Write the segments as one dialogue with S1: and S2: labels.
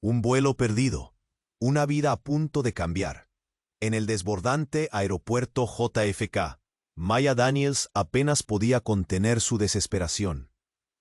S1: Un vuelo perdido. Una vida a punto de cambiar. En el desbordante aeropuerto JFK, Maya Daniels apenas podía contener su desesperación.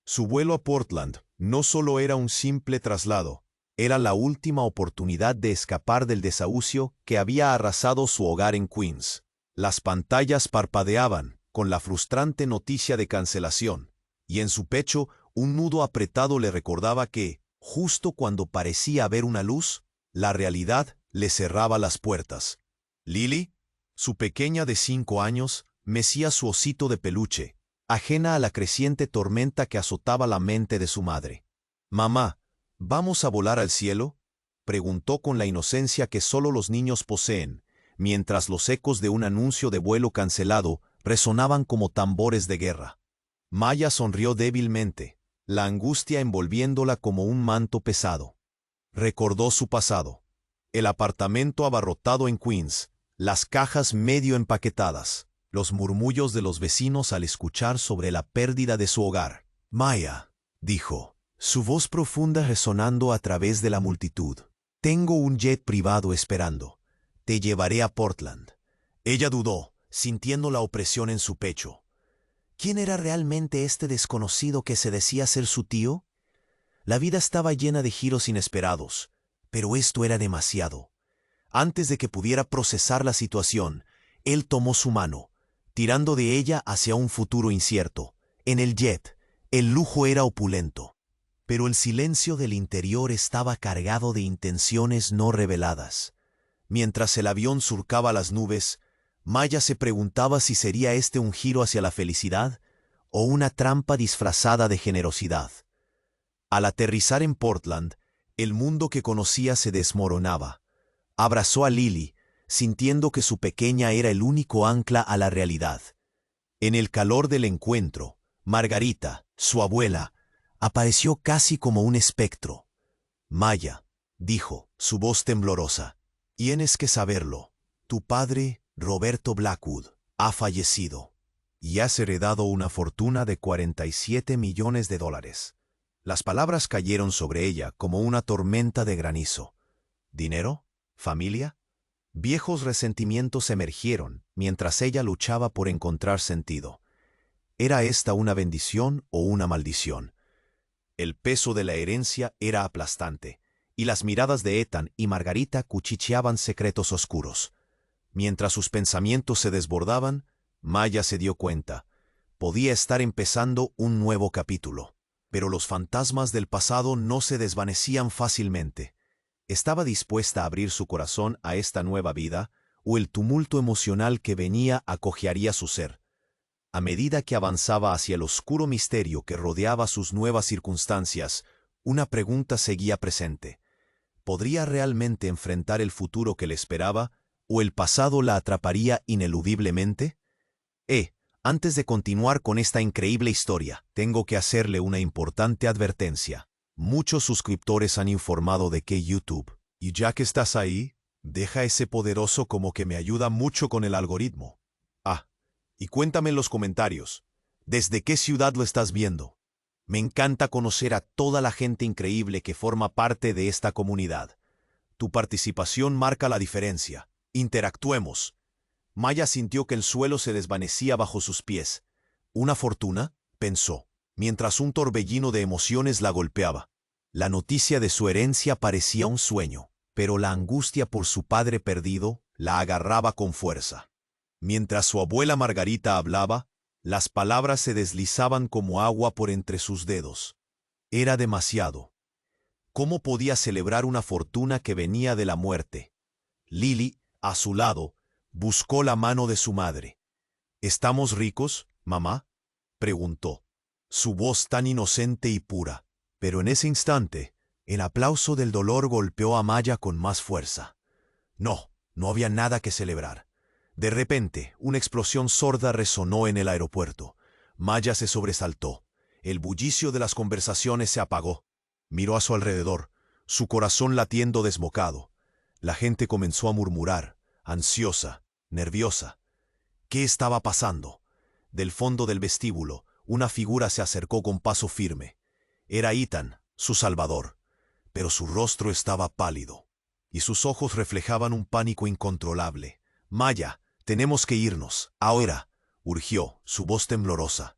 S1: Su vuelo a Portland no solo era un simple traslado, era la última oportunidad de escapar del desahucio que había arrasado su hogar en Queens. Las pantallas parpadeaban con la frustrante noticia de cancelación, y en su pecho un nudo apretado le recordaba que, justo cuando parecía haber una luz, la realidad le cerraba las puertas. Lily, su pequeña de 5 años, mecía su osito de peluche, ajena a la creciente tormenta que azotaba la mente de su madre. «Mamá, ¿vamos a volar al cielo?», preguntó con la inocencia que solo los niños poseen, mientras los ecos de un anuncio de vuelo cancelado resonaban como tambores de guerra. Maya sonrió débilmente, la angustia envolviéndola como un manto pesado. Recordó su pasado. El apartamento abarrotado en Queens, las cajas medio empaquetadas, los murmullos de los vecinos al escuchar sobre la pérdida de su hogar. «Maya», dijo, su voz profunda resonando a través de la multitud. «Tengo un jet privado esperando. Te llevaré a Portland». Ella dudó, sintiendo la opresión en su pecho. ¿Quién era realmente este desconocido que se decía ser su tío? La vida estaba llena de giros inesperados, pero esto era demasiado. Antes de que pudiera procesar la situación, él tomó su mano, tirando de ella hacia un futuro incierto. En el jet, el lujo era opulento, pero el silencio del interior estaba cargado de intenciones no reveladas. Mientras el avión surcaba las nubes, Maya se preguntaba si sería este un giro hacia la felicidad o una trampa disfrazada de generosidad. Al aterrizar en Portland, el mundo que conocía se desmoronaba. Abrazó a Lily, sintiendo que su pequeña era el único ancla a la realidad. En el calor del encuentro, Margarita, su abuela, apareció casi como un espectro. «Maya», dijo, su voz temblorosa, «tienes que saberlo. Tu padre, Roberto Blackwood, ha fallecido y has heredado una fortuna de $47 millones. Las palabras cayeron sobre ella como una tormenta de granizo. ¿Dinero? ¿Familia? Viejos resentimientos emergieron mientras ella luchaba por encontrar sentido. ¿Era esta una bendición o una maldición? El peso de la herencia era aplastante, y las miradas de Ethan y Margarita cuchicheaban secretos oscuros. Mientras sus pensamientos se desbordaban, Maya se dio cuenta. Podía estar empezando un nuevo capítulo. Pero los fantasmas del pasado no se desvanecían fácilmente. ¿Estaba dispuesta a abrir su corazón a esta nueva vida, o el tumulto emocional que venía acogiaría su ser? A medida que avanzaba hacia el oscuro misterio que rodeaba sus nuevas circunstancias, una pregunta seguía presente. ¿Podría realmente enfrentar el futuro que le esperaba, o el pasado la atraparía ineludiblemente? Antes de continuar con esta increíble historia, tengo que hacerle una importante advertencia. Muchos suscriptores han informado de que YouTube, y ya que estás ahí, deja ese poderoso como que me ayuda mucho con el algoritmo. Y cuéntame en los comentarios, ¿desde qué ciudad lo estás viendo? Me encanta conocer a toda la gente increíble que forma parte de esta comunidad. Tu participación marca la diferencia. Interactuemos. Maya sintió que el suelo se desvanecía bajo sus pies. ¿Una fortuna?, pensó, mientras un torbellino de emociones la golpeaba. La noticia de su herencia parecía un sueño, pero la angustia por su padre perdido la agarraba con fuerza. Mientras su abuela Margarita hablaba, las palabras se deslizaban como agua por entre sus dedos. Era demasiado. ¿Cómo podía celebrar una fortuna que venía de la muerte? Lily, a su lado, buscó la mano de su madre. ¿Estamos ricos, mamá?, preguntó, su voz tan inocente y pura. Pero en ese instante, el aplauso del dolor golpeó a Maya con más fuerza. No había nada que celebrar. De repente, una explosión sorda resonó en el aeropuerto. Maya se sobresaltó. El bullicio de las conversaciones se apagó. Miró a su alrededor, su corazón latiendo desbocado. La gente comenzó a murmurar, ansiosa, nerviosa. ¿Qué estaba pasando? Del fondo del vestíbulo, una figura se acercó con paso firme. Era Ethan, su salvador. pero su rostro estaba pálido, y sus ojos reflejaban un pánico incontrolable. «Maya, tenemos que irnos, ahora», urgió, su voz temblorosa.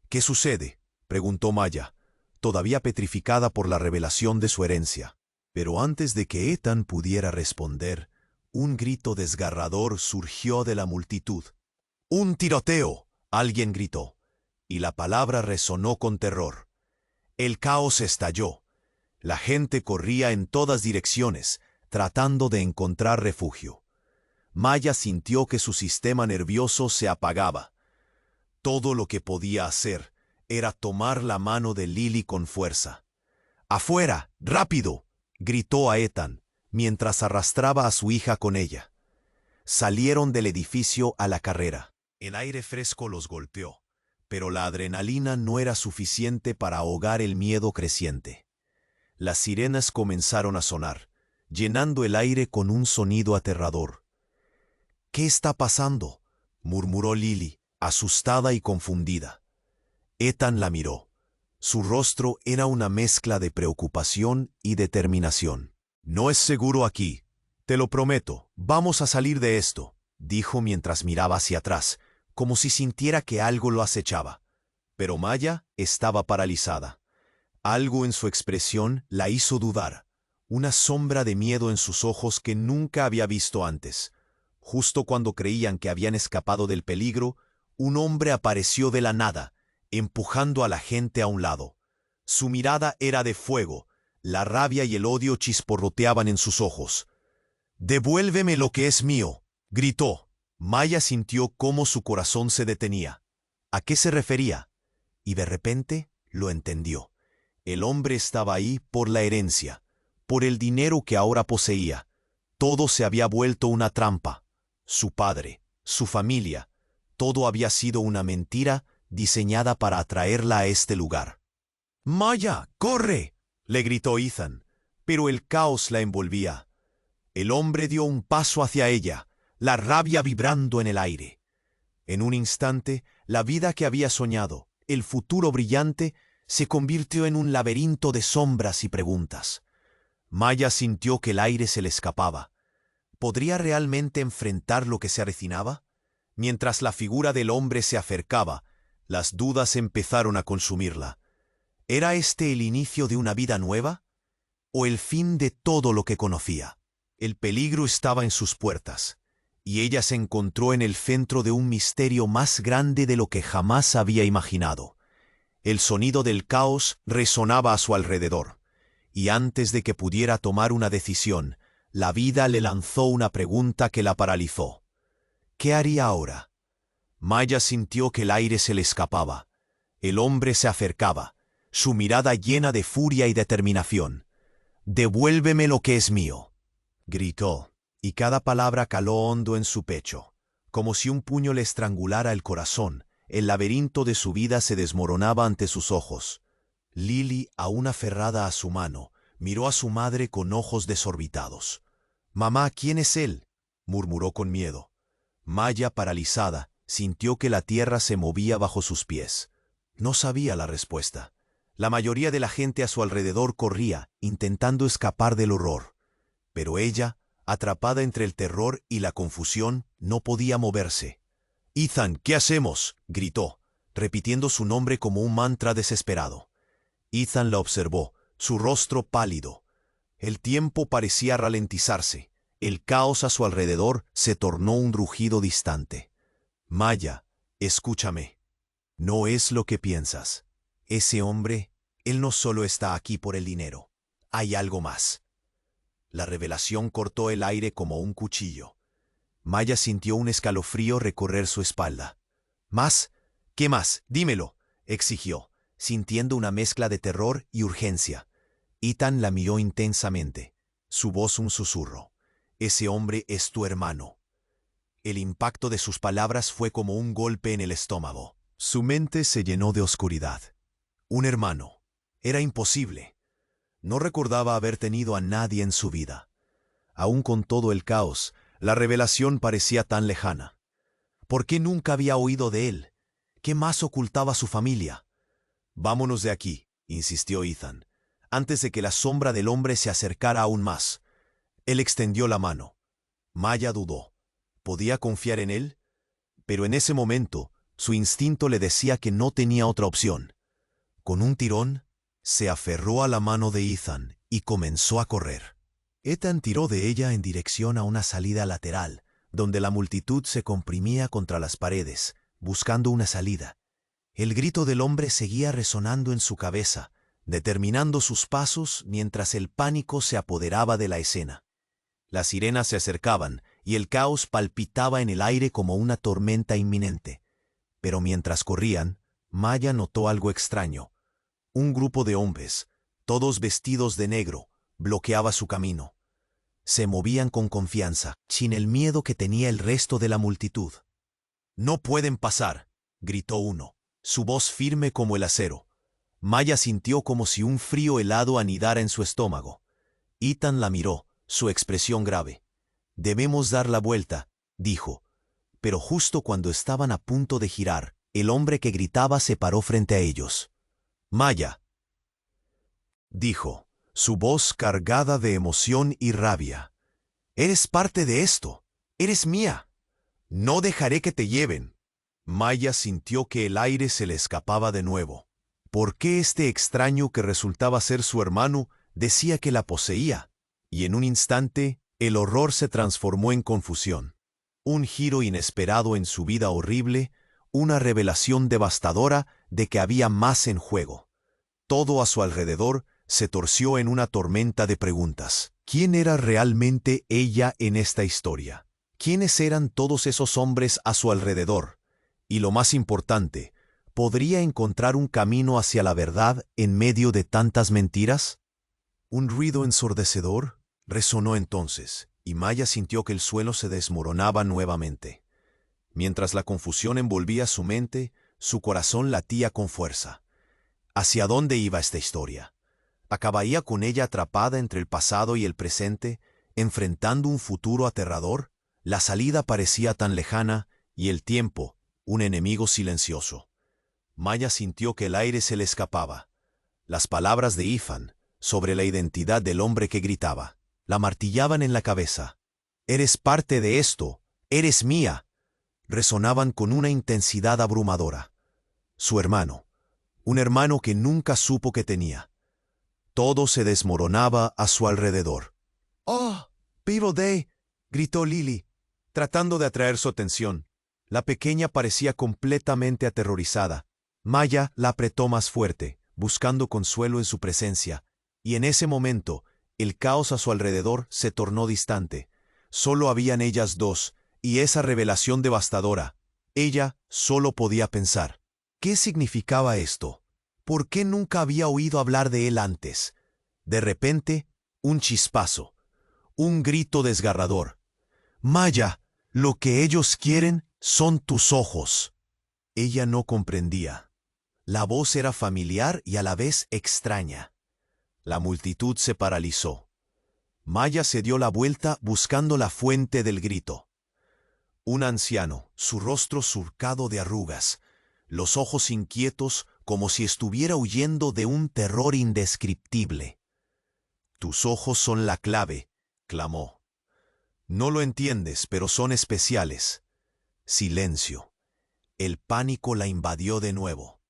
S1: «¿Qué sucede?», preguntó Maya, todavía petrificada por la revelación de su herencia. Pero antes de que Ethan pudiera responder, un grito desgarrador surgió de la multitud. «¡Un tiroteo!», alguien gritó, y la palabra resonó con terror. El caos estalló. La gente corría en todas direcciones, tratando de encontrar refugio. Maya sintió que su sistema nervioso se apagaba. Todo lo que podía hacer era tomar la mano de Lily con fuerza. «¡Afuera! ¡Rápido!», gritó a Ethan, mientras arrastraba a su hija con ella. Salieron del edificio a la carrera. El aire fresco los golpeó, pero la adrenalina no era suficiente para ahogar el miedo creciente. Las sirenas comenzaron a sonar, llenando el aire con un sonido aterrador. «¿Qué está pasando?», murmuró Lily, asustada y confundida. Ethan la miró. Su rostro era una mezcla de preocupación y determinación. «No es seguro aquí, te lo prometo, vamos a salir de esto», dijo mientras miraba hacia atrás, como si sintiera que algo lo acechaba. Pero Maya estaba paralizada. Algo en su expresión la hizo dudar, una sombra de miedo en sus ojos que nunca había visto antes. Justo cuando creían que habían escapado del peligro, un hombre apareció de la nada, empujando a la gente a un lado. Su mirada era de fuego, la rabia y el odio chisporroteaban en sus ojos. «¡Devuélveme lo que es mío!», gritó. Maya sintió cómo su corazón se detenía. ¿A qué se refería? Y de repente lo entendió. El hombre estaba ahí por la herencia, por el dinero que ahora poseía. Todo se había vuelto una trampa. Su padre, su familia, todo había sido una mentira diseñada para atraerla a este lugar. «¡Maya, corre!», le gritó Ethan, pero el caos la envolvía. El hombre dio un paso hacia ella, la rabia vibrando en el aire. En un instante, la vida que había soñado, el futuro brillante, se convirtió en un laberinto de sombras y preguntas. Maya sintió que el aire se le escapaba. ¿Podría realmente enfrentar lo que se avecinaba? Mientras la figura del hombre se acercaba, las dudas empezaron a consumirla. ¿Era este el inicio de una vida nueva? ¿O el fin de todo lo que conocía? El peligro estaba en sus puertas, y ella se encontró en el centro de un misterio más grande de lo que jamás había imaginado. El sonido del caos resonaba a su alrededor, y antes de que pudiera tomar una decisión, la vida le lanzó una pregunta que la paralizó. ¿Qué haría ahora? Maya sintió que el aire se le escapaba. El hombre se acercaba, su mirada llena de furia y determinación. «¡Devuélveme lo que es mío!», gritó, y cada palabra caló hondo en su pecho. Como si un puño le estrangulara el corazón, el laberinto de su vida se desmoronaba ante sus ojos. Lily, aún aferrada a su mano, miró a su madre con ojos desorbitados. «Mamá, ¿quién es él?», murmuró con miedo. Maya, paralizada, sintió que la tierra se movía bajo sus pies. No sabía la respuesta. La mayoría de la gente a su alrededor corría, intentando escapar del horror. Pero ella, atrapada entre el terror y la confusión, no podía moverse. «Ethan, ¿qué hacemos?», gritó, repitiendo su nombre como un mantra desesperado. Ethan la observó, su rostro pálido. El tiempo parecía ralentizarse. El caos a su alrededor se tornó un rugido distante. «Maya, escúchame. No es lo que piensas. Ese hombre, él no solo está aquí por el dinero. Hay algo más». La revelación cortó el aire como un cuchillo. Maya sintió un escalofrío recorrer su espalda. «¿Más? ¿Qué más? Dímelo», exigió, sintiendo una mezcla de terror y urgencia. Ethan la miró intensamente, su voz un susurro. «Ese hombre es tu hermano». El impacto de sus palabras fue como un golpe en el estómago. Su mente se llenó de oscuridad. Un hermano. Era imposible. No recordaba haber tenido a nadie en su vida. Aún con todo el caos, la revelación parecía tan lejana. ¿Por qué nunca había oído de él? ¿Qué más ocultaba su familia? «Vámonos de aquí», insistió Ethan. antes de que la sombra del hombre se acercara aún más. Él extendió la mano. Maya dudó. ¿Podía confiar en él? Pero en ese momento, su instinto le decía que no tenía otra opción. Con un tirón, se aferró a la mano de Ethan y comenzó a correr. Ethan tiró de ella en dirección a una salida lateral, donde la multitud se comprimía contra las paredes, buscando una salida. El grito del hombre seguía resonando en su cabeza, determinando sus pasos mientras el pánico se apoderaba de la escena. Las sirenas se acercaban y el caos palpitaba en el aire como una tormenta inminente. Pero mientras corrían, Maya notó algo extraño. Un grupo de hombres, todos vestidos de negro, bloqueaba su camino. Se movían con confianza, sin el miedo que tenía el resto de la multitud. «No pueden pasar», gritó uno, su voz firme como el acero. Maya sintió como si un frío helado anidara en su estómago. Ethan la miró, su expresión grave. «Debemos dar la vuelta», dijo. Pero justo cuando estaban a punto de girar, el hombre que gritaba se paró frente a ellos. «Maya», dijo, su voz cargada de emoción y rabia. «Eres parte de esto. Eres mía. No dejaré que te lleven». Maya sintió que el aire se le escapaba de nuevo. ¿Por qué este extraño que resultaba ser su hermano decía que la poseía? Y en un instante, el horror se transformó en confusión. Un giro inesperado en su vida horrible, una revelación devastadora de que había más en juego. Todo a su alrededor se torció en una tormenta de preguntas. ¿Quién era realmente ella en esta historia? ¿Quiénes eran todos esos hombres a su alrededor? Y lo más importante, ¿podría encontrar un camino hacia la verdad en medio de tantas mentiras? Un ruido ensordecedor resonó entonces, y Maya sintió que el suelo se desmoronaba nuevamente. Mientras la confusión envolvía su mente, su corazón latía con fuerza. ¿Hacia dónde iba esta historia? ¿Acabaría con ella atrapada entre el pasado y el presente, enfrentando un futuro aterrador? La salida parecía tan lejana, y el tiempo, un enemigo silencioso. Maya sintió que el aire se le escapaba. Las palabras de Ethan, sobre la identidad del hombre que gritaba, la martillaban en la cabeza. «Eres parte de esto, eres mía», resonaban con una intensidad abrumadora. Su hermano, un hermano que nunca supo que tenía. Todo se desmoronaba a su alrededor. «¡Oh, vivo de!», gritó Lily, tratando de atraer su atención. La pequeña parecía completamente aterrorizada. Maya la apretó más fuerte, buscando consuelo en su presencia, y en ese momento, el caos a su alrededor se tornó distante. Solo habían ellas dos, y esa revelación devastadora. Ella solo podía pensar. ¿Qué significaba esto? ¿Por qué nunca había oído hablar de él antes? De repente, un chispazo, un grito desgarrador. «Maya, lo que ellos quieren son tus ojos». Ella no comprendía. La voz era familiar y a la vez extraña. La multitud se paralizó. Maya se dio la vuelta buscando la fuente del grito. Un anciano, su rostro surcado de arrugas, los ojos inquietos como si estuviera huyendo de un terror indescriptible. «Tus ojos son la clave», clamó. «No lo entiendes, pero son especiales». Silencio. El pánico la invadió de nuevo.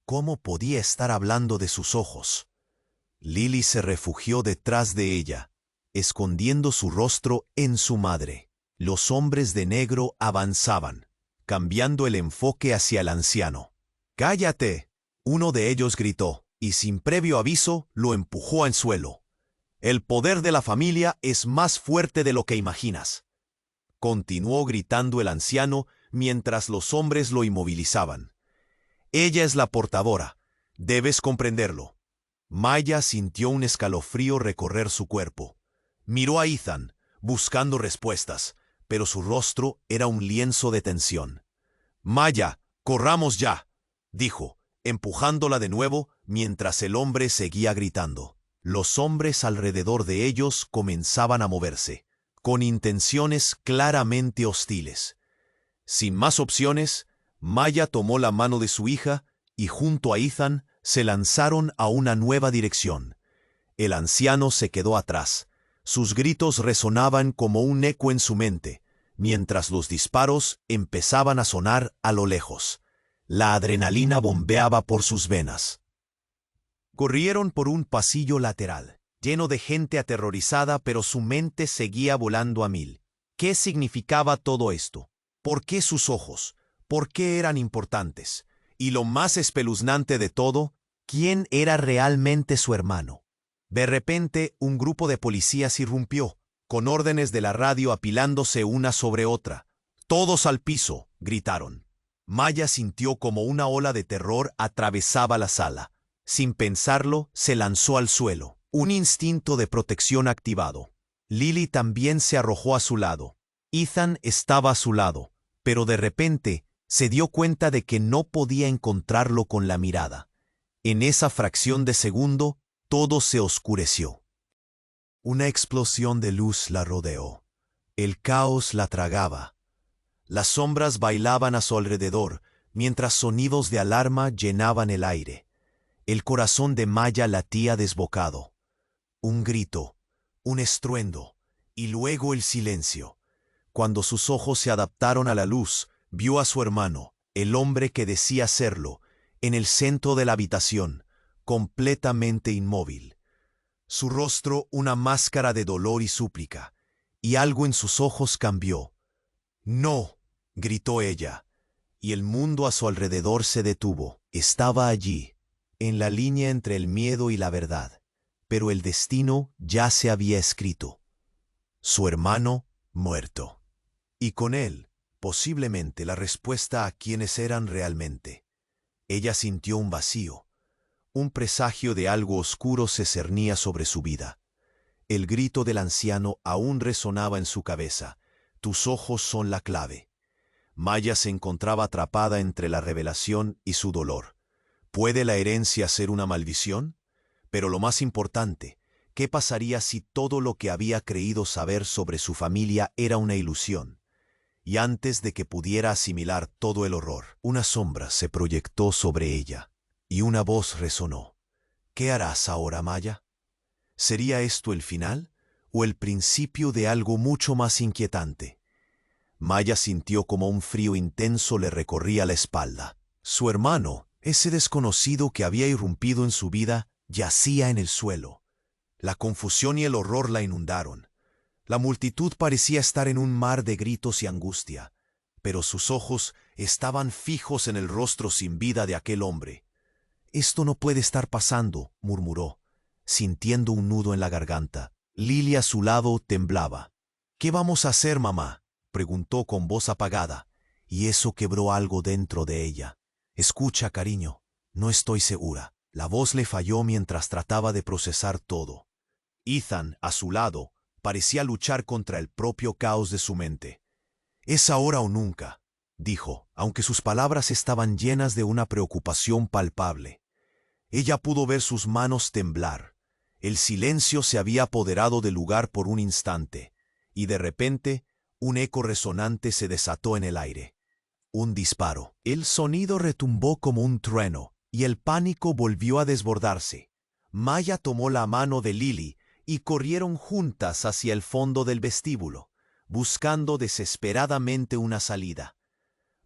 S1: ¿Cómo podía estar hablando de sus ojos? Lily se refugió detrás de ella, escondiendo su rostro en su madre. Los hombres de negro avanzaban, cambiando el enfoque hacia el anciano. «¡Cállate!», uno de ellos gritó, y sin previo aviso lo empujó al suelo. «El poder de la familia es más fuerte de lo que imaginas», continuó gritando el anciano mientras los hombres lo inmovilizaban. «Ella es la portadora. Debes comprenderlo». Maya sintió un escalofrío recorrer su cuerpo. Miró a Ethan, buscando respuestas, pero su rostro era un lienzo de tensión. «Maya, corramos ya», dijo, empujándola de nuevo mientras el hombre seguía gritando. Los hombres alrededor de ellos comenzaban a moverse, con intenciones claramente hostiles. Sin más opciones, Maya tomó la mano de su hija y junto a Ethan se lanzaron a una nueva dirección, El anciano se quedó atrás. Sus gritos resonaban como un eco en su mente, mientras los disparos empezaban a sonar a lo lejos. La adrenalina bombeaba por sus venas. Corrieron por un pasillo lateral, lleno de gente aterrorizada, pero su mente seguía volando a mil. ¿Qué significaba todo esto? ¿Por qué sus ojos? ¿Por qué eran importantes? Y lo más espeluznante de todo, ¿quién era realmente su hermano? De repente, un grupo de policías irrumpió, con órdenes de la radio apilándose una sobre otra. «¡Todos al piso!», gritaron. Maya sintió como una ola de terror atravesaba la sala. Sin pensarlo, se lanzó al suelo, un instinto de protección activado. Lily también se arrojó a su lado. Ethan estaba a su lado, pero de repente se dio cuenta de que no podía encontrarlo con la mirada. En esa fracción de segundo, todo se oscureció. Una explosión de luz la rodeó. El caos la tragaba. Las sombras bailaban a su alrededor, mientras sonidos de alarma llenaban el aire. El corazón de Maya latía desbocado. Un grito, un estruendo, y luego el silencio. Cuando sus ojos se adaptaron a la luz, vio a su hermano, el hombre que decía serlo, en el centro de la habitación, completamente inmóvil. Su rostro una máscara de dolor y súplica, y algo en sus ojos cambió. «¡No!», gritó ella, y el mundo a su alrededor se detuvo. Estaba allí, en la línea entre el miedo y la verdad, pero el destino ya se había escrito. Su hermano muerto. Y con él, posiblemente la respuesta a quiénes eran realmente. Ella sintió un vacío. Un presagio de algo oscuro se cernía sobre su vida. El grito del anciano aún resonaba en su cabeza. «Tus ojos son la clave». Maya se encontraba atrapada entre la revelación y su dolor. ¿Puede la herencia ser una maldición? Pero lo más importante, ¿qué pasaría si todo lo que había creído saber sobre su familia era una ilusión? Y antes de que pudiera asimilar todo el horror, una sombra se proyectó sobre ella. Y una voz resonó. «¿Qué harás ahora, Maya?». ¿Sería esto el final o el principio de algo mucho más inquietante? Maya sintió como un frío intenso le recorría la espalda. Su hermano, ese desconocido que había irrumpido en su vida, yacía en el suelo. La confusión y el horror la inundaron. La multitud parecía estar en un mar de gritos y angustia, pero sus ojos estaban fijos en el rostro sin vida de aquel hombre. «Esto no puede estar pasando», murmuró, sintiendo un nudo en la garganta. Lily a su lado temblaba. «¿Qué vamos a hacer, mamá?», preguntó con voz apagada, y eso quebró algo dentro de ella. «Escucha, cariño, no estoy segura». La voz le falló mientras trataba de procesar todo. Ethan, a su lado, parecía luchar contra el propio caos de su mente. «Es ahora o nunca», dijo, aunque sus palabras estaban llenas de una preocupación palpable. Ella pudo ver sus manos temblar. El silencio se había apoderado del lugar por un instante, y de repente, un eco resonante se desató en el aire. Un disparo. El sonido retumbó como un trueno, y el pánico volvió a desbordarse. Maya tomó la mano de Lily y corrieron juntas hacia el fondo del vestíbulo, buscando desesperadamente una salida.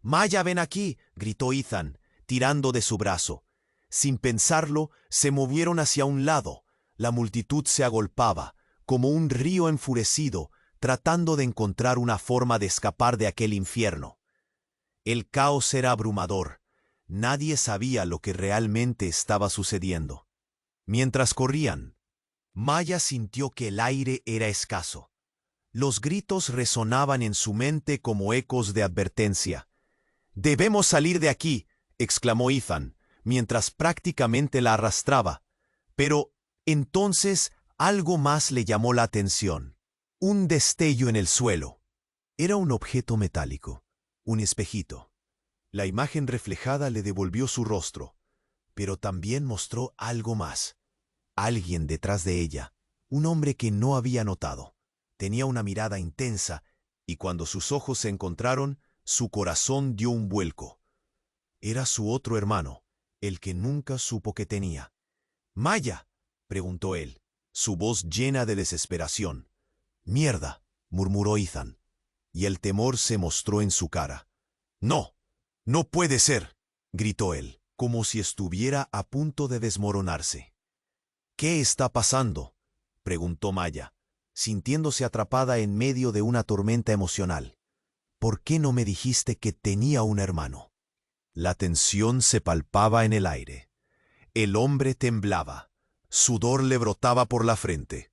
S1: «Maya, ven aquí», gritó Ethan, tirando de su brazo. Sin pensarlo, se movieron hacia un lado. La multitud se agolpaba, como un río enfurecido, tratando de encontrar una forma de escapar de aquel infierno. El caos era abrumador. Nadie sabía lo que realmente estaba sucediendo. Mientras corrían, Maya sintió que el aire era escaso. Los gritos resonaban en su mente como ecos de advertencia. «Debemos salir de aquí», exclamó Ethan, mientras prácticamente la arrastraba. Pero entonces algo más le llamó la atención. Un destello en el suelo. Era un objeto metálico, un espejito. La imagen reflejada le devolvió su rostro, pero también mostró algo más. Alguien detrás de ella, un hombre que no había notado. Tenía una mirada intensa, y cuando sus ojos se encontraron, su corazón dio un vuelco. Era su otro hermano, el que nunca supo que tenía. «Maya», preguntó él, su voz llena de desesperación. «Mierda», murmuró Ethan, y el temor se mostró en su cara. «No, no puede ser», gritó él, como si estuviera a punto de desmoronarse. «¿Qué está pasando?», preguntó Maya, sintiéndose atrapada en medio de una tormenta emocional. «¿Por qué no me dijiste que tenía un hermano?». La tensión se palpaba en el aire. El hombre temblaba. Sudor le brotaba por la frente.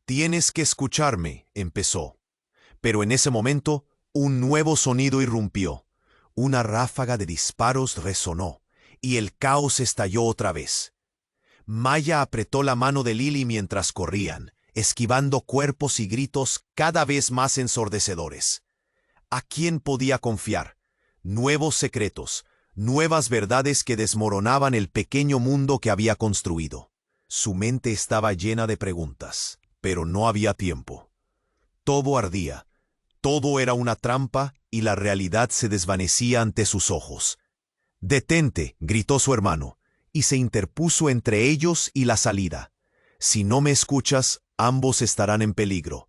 S1: «Tienes que escucharme», empezó. Pero en ese momento, un nuevo sonido irrumpió. Una ráfaga de disparos resonó, y el caos estalló otra vez. Maya apretó la mano de Lily mientras corrían, esquivando cuerpos y gritos cada vez más ensordecedores. ¿A quién podía confiar? Nuevos secretos, nuevas verdades que desmoronaban el pequeño mundo que había construido. Su mente estaba llena de preguntas, pero no había tiempo. Todo ardía, todo era una trampa y la realidad se desvanecía ante sus ojos. «Detente», gritó su hermano, y se interpuso entre ellos y la salida. «Si no me escuchas, ambos estarán en peligro».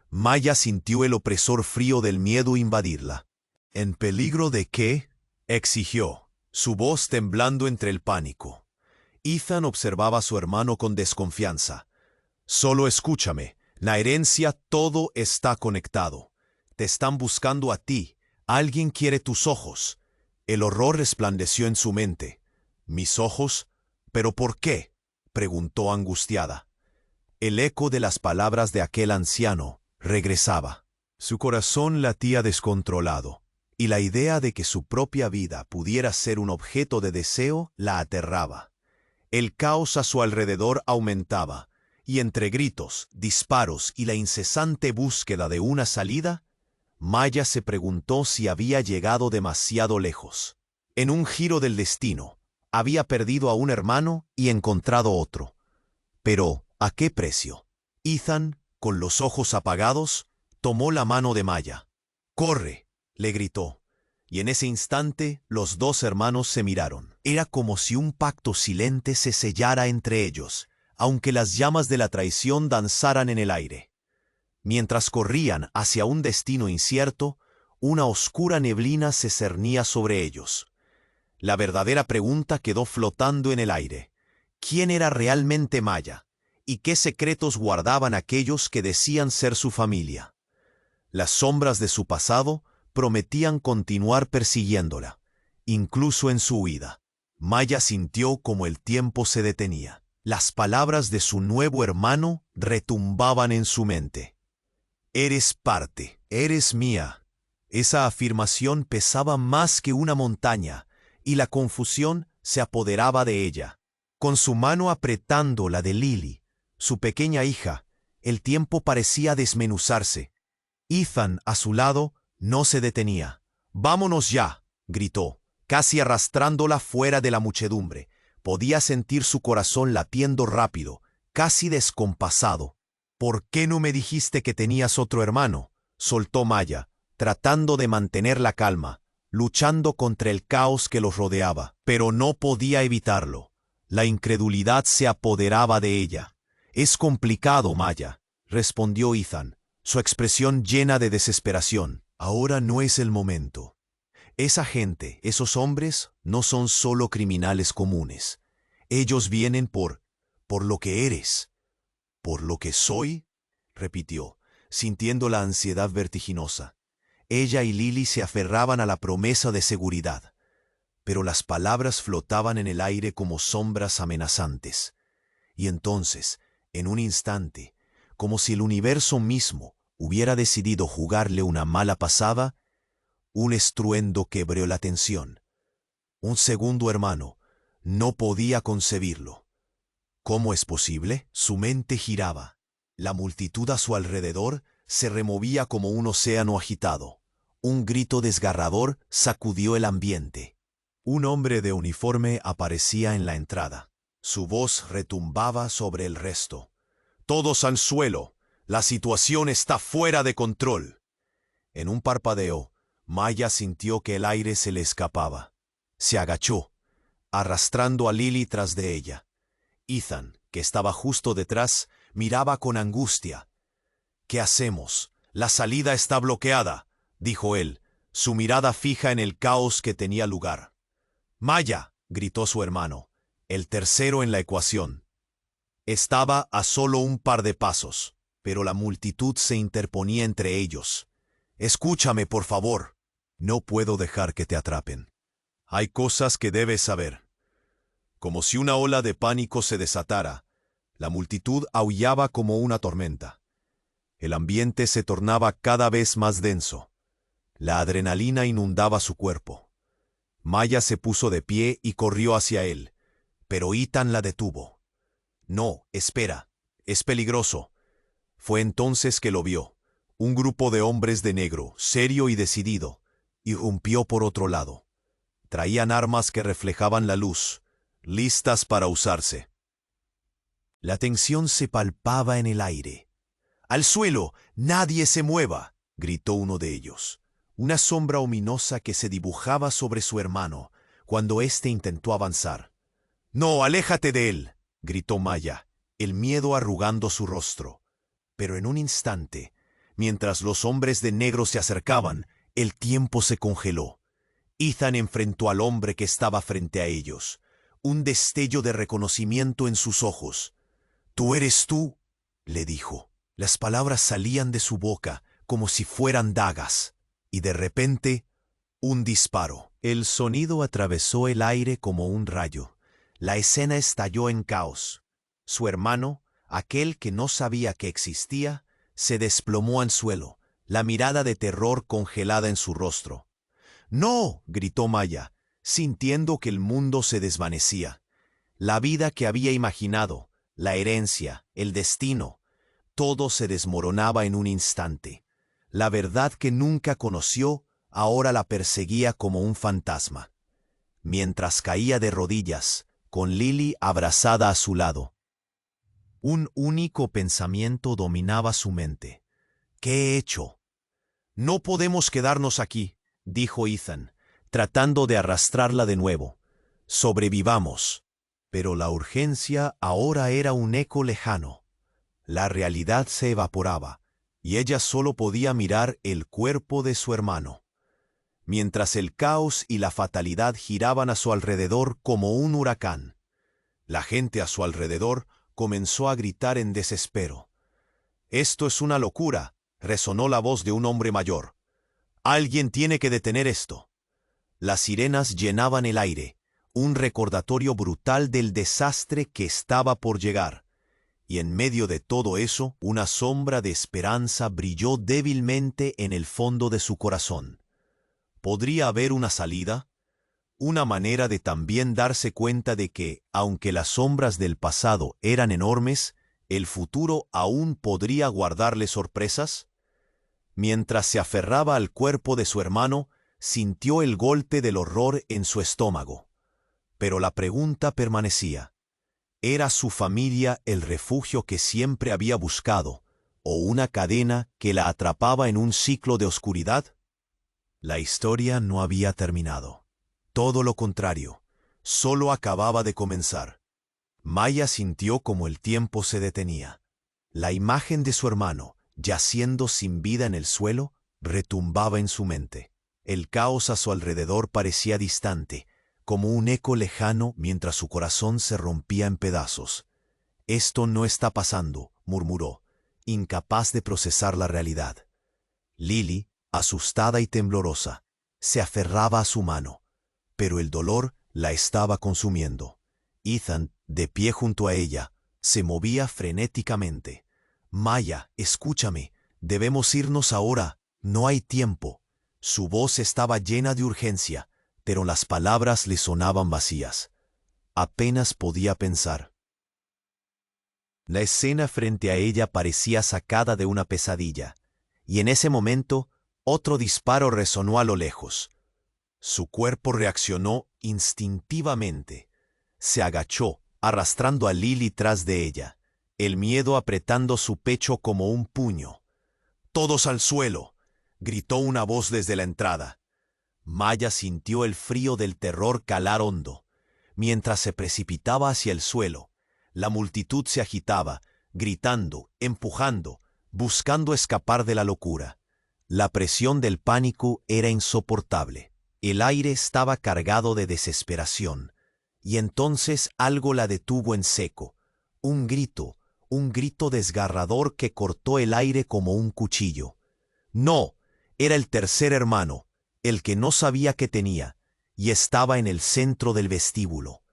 S1: Maya sintió el opresor frío del miedo invadirla. «¿En peligro de qué?», exigió, su voz temblando entre el pánico. Ethan observaba a su hermano con desconfianza. «Solo escúchame, la herencia, todo está conectado. Te están buscando a ti, alguien quiere tus ojos». El horror resplandeció en su mente. «¿Mis ojos? ¿Pero por qué?», preguntó angustiada. El eco de las palabras de aquel anciano regresaba. Su corazón latía descontrolado, y la idea de que su propia vida pudiera ser un objeto de deseo la aterraba. El caos a su alrededor aumentaba, y entre gritos, disparos y la incesante búsqueda de una salida, Maya se preguntó si había llegado demasiado lejos. En un giro del destino, había perdido a un hermano y encontrado otro. Pero, ¿a qué precio? Ethan, con los ojos apagados, tomó la mano de Maya. «¡Corre!», le gritó, y en ese instante los dos hermanos se miraron. Era como si un pacto silente se sellara entre ellos, aunque las llamas de la traición danzaran en el aire. Mientras corrían hacia un destino incierto, una oscura neblina se cernía sobre ellos. La verdadera pregunta quedó flotando en el aire. ¿Quién era realmente Maya? ¿Y qué secretos guardaban aquellos que decían ser su familia? Las sombras de su pasado prometían continuar persiguiéndola, incluso en su huida. Maya sintió como el tiempo se detenía. Las palabras de su nuevo hermano retumbaban en su mente. «Eres parte, eres mía». Esa afirmación pesaba más que una montaña, y la confusión se apoderaba de ella. Con su mano apretando la de Lily, su pequeña hija, el tiempo parecía desmenuzarse. Ethan, a su lado, no se detenía. «¡Vámonos ya!», gritó, casi arrastrándola fuera de la muchedumbre. Podía sentir su corazón latiendo rápido, casi descompasado. «¿Por qué no me dijiste que tenías otro hermano?», soltó Maya, tratando de mantener la calma, luchando contra el caos que los rodeaba. Pero no podía evitarlo. La incredulidad se apoderaba de ella. «Es complicado, Maya», respondió Ethan, su expresión llena de desesperación. «Ahora no es el momento. Esa gente, esos hombres, no son solo criminales comunes. Ellos vienen por lo que eres». «¿Por lo que soy?», repitió, sintiendo la ansiedad vertiginosa. Ella y Lily se aferraban a la promesa de seguridad, pero las palabras flotaban en el aire como sombras amenazantes. Y entonces, en un instante, como si el universo mismo hubiera decidido jugarle una mala pasada, un estruendo quebró la tensión. Un segundo hermano. No podía concebirlo. ¿Cómo es posible? Su mente giraba. La multitud a su alrededor se removía como un océano agitado. Un grito desgarrador sacudió el ambiente. Un hombre de uniforme aparecía en la entrada. Su voz retumbaba sobre el resto. «Todos al suelo. La situación está fuera de control». En un parpadeo, Maya sintió que el aire se le escapaba. Se agachó, arrastrando a Lily tras de ella. Ethan, que estaba justo detrás, miraba con angustia. «¿Qué hacemos? La salida está bloqueada», dijo él, su mirada fija en el caos que tenía lugar. «Maya», gritó su hermano, el tercero en la ecuación. Estaba a solo un par de pasos, pero la multitud se interponía entre ellos. «Escúchame, por favor. No puedo dejar que te atrapen. Hay cosas que debes saber». Como si una ola de pánico se desatara, la multitud aullaba como una tormenta. El ambiente se tornaba cada vez más denso. La adrenalina inundaba su cuerpo. Maya se puso de pie y corrió hacia él, pero Ethan la detuvo. «No, espera, es peligroso». Fue entonces que lo vio. Un grupo de hombres de negro, serio y decidido, irrumpió por otro lado. Traían armas que reflejaban la luz, listas para usarse. La tensión se palpaba en el aire. «¡Al suelo! ¡Nadie se mueva!», gritó uno de ellos. Una sombra ominosa que se dibujaba sobre su hermano cuando éste intentó avanzar. «¡No, aléjate de él!», gritó Maya, el miedo arrugando su rostro. Pero en un instante, mientras los hombres de negro se acercaban, el tiempo se congeló. Ethan enfrentó al hombre que estaba frente a ellos, un destello de reconocimiento en sus ojos. «¿Tú eres tú?», le dijo. Las palabras salían de su boca como si fueran dagas, y de repente, un disparo. El sonido atravesó el aire como un rayo. La escena estalló en caos. Su hermano, aquel que no sabía que existía, se desplomó al suelo, la mirada de terror congelada en su rostro. «¡No!», gritó Maya, sintiendo que el mundo se desvanecía. La vida que había imaginado, la herencia, el destino, todo se desmoronaba en un instante. La verdad que nunca conoció ahora la perseguía como un fantasma. Mientras caía de rodillas, con Lily abrazada a su lado, un único pensamiento dominaba su mente. «¿Qué he hecho?». «No podemos quedarnos aquí», dijo Ethan, tratando de arrastrarla de nuevo. «Sobrevivamos». Pero la urgencia ahora era un eco lejano. La realidad se evaporaba, y ella solo podía mirar el cuerpo de su hermano. Mientras el caos y la fatalidad giraban a su alrededor como un huracán, la gente a su alrededor comenzó a gritar en desespero. «Esto es una locura», resonó la voz de un hombre mayor. «Alguien tiene que detener esto». Las sirenas llenaban el aire, un recordatorio brutal del desastre que estaba por llegar. Y en medio de todo eso, una sombra de esperanza brilló débilmente en el fondo de su corazón. ¿Podría haber una salida? Una manera de también darse cuenta de que, aunque las sombras del pasado eran enormes, el futuro aún podría guardarle sorpresas. Mientras se aferraba al cuerpo de su hermano, sintió el golpe del horror en su estómago. Pero la pregunta permanecía. ¿Era su familia el refugio que siempre había buscado, o una cadena que la atrapaba en un ciclo de oscuridad? La historia no había terminado. Todo lo contrario, solo acababa de comenzar. Maya sintió como el tiempo se detenía. La imagen de su hermano, yaciendo sin vida en el suelo, retumbaba en su mente. El caos a su alrededor parecía distante, como un eco lejano mientras su corazón se rompía en pedazos. «Esto no está pasando», murmuró, incapaz de procesar la realidad. Lily, asustada y temblorosa, se aferraba a su mano, pero el dolor la estaba consumiendo. Ethan, de pie junto a ella, se movía frenéticamente. «Maya, escúchame, debemos irnos ahora, no hay tiempo». Su voz estaba llena de urgencia, pero las palabras le sonaban vacías. Apenas podía pensar. La escena frente a ella parecía sacada de una pesadilla, y en ese momento otro disparo resonó a lo lejos. Su cuerpo reaccionó instintivamente. Se agachó, arrastrando a Lily tras de ella, el miedo apretando su pecho como un puño. «¡Todos al suelo!», gritó una voz desde la entrada. Maya sintió el frío del terror calar hondo. Mientras se precipitaba hacia el suelo, la multitud se agitaba, gritando, empujando, buscando escapar de la locura. La presión del pánico era insoportable. El aire estaba cargado de desesperación. Y entonces algo la detuvo en seco. Un grito desgarrador que cortó el aire como un cuchillo. No, era el tercer hermano, el que no sabía que tenía, y estaba en el centro del vestíbulo.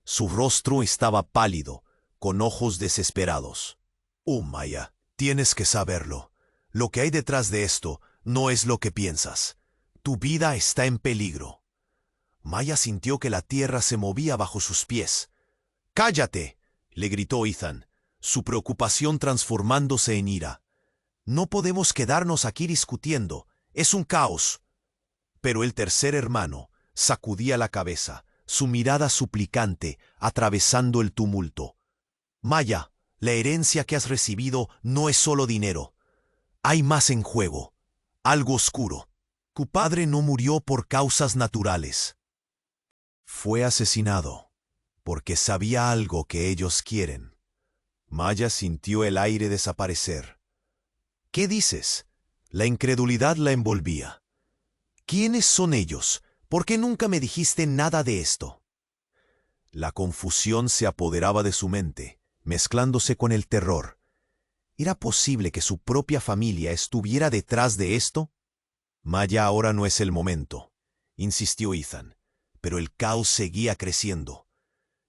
S1: Su rostro estaba pálido, con ojos desesperados. Oh, Maya, tienes que saberlo. Lo que hay detrás de esto no es lo que piensas. Tu vida está en peligro. Maya sintió que la tierra se movía bajo sus pies. ¡Cállate!, le gritó Ethan, su preocupación transformándose en ira. No podemos quedarnos aquí discutiendo. Es un caos. Pero el tercer hermano sacudía la cabeza, su mirada suplicante atravesando el tumulto. Maya, la herencia que has recibido no es solo dinero. Hay más en juego. Algo oscuro. Tu padre no murió por causas naturales. Fue asesinado porque sabía algo que ellos quieren. Maya sintió el aire desaparecer. ¿Qué dices? La incredulidad la envolvía. ¿Quiénes son ellos? ¿Por qué nunca me dijiste nada de esto? La confusión se apoderaba de su mente, mezclándose con el terror. ¿Era posible que su propia familia estuviera detrás de esto? Maya, ahora no es el momento, insistió Ethan, pero el caos seguía creciendo.